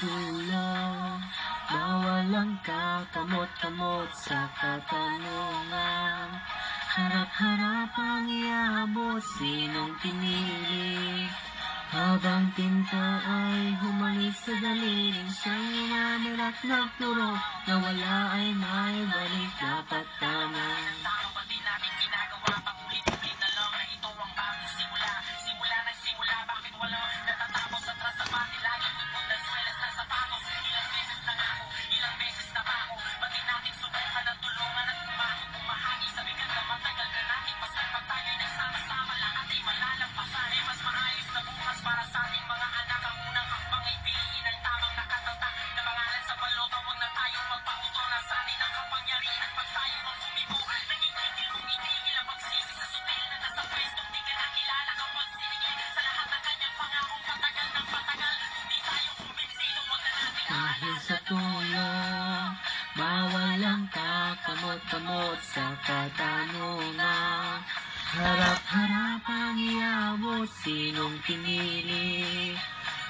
dulo, bawal ang kakamot-kamot sa katanungan. Harap-harap ang iabot, sinong pinili? Habang tinta ay humalis sa daliling siyang umamin at nagturo na wala ay maibalik, dapat tama. Dahil sa tulong, bawal ang kakamot-kamot sa katanungan. Harap-harap ang iabot, sinong pinili?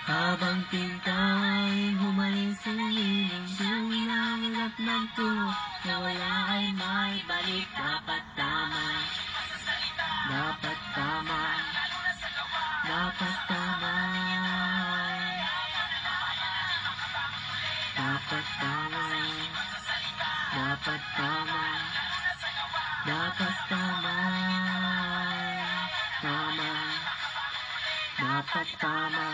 Habang tinta'y humaling sa liling, siyang inangin at nagturo na wala ay maibalik, dapat tama. Dapat tama. Dapat tama. Dapat tama. Dapat tama. Dapat tama. Tama. Dapat tama.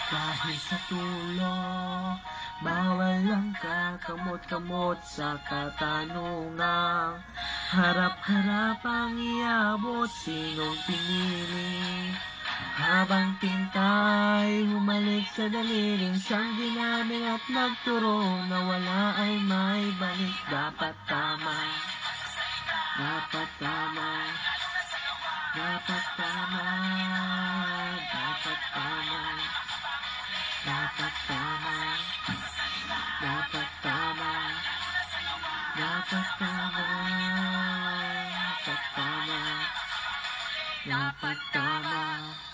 Dahil sa tulong, bawal ang kakamot-kamot sa katanungan. Harap-harap ang iabot, sinong pinili? Habang tinta'y humalik sa daliling, siyang ginamit at nagturo na wala ay maibalik, dapat tama. Dapat tama. Dapat tama. Dapat tama. Dapat tama. Dapat tama. Dapat tama. Dapat tama. Dapat tama.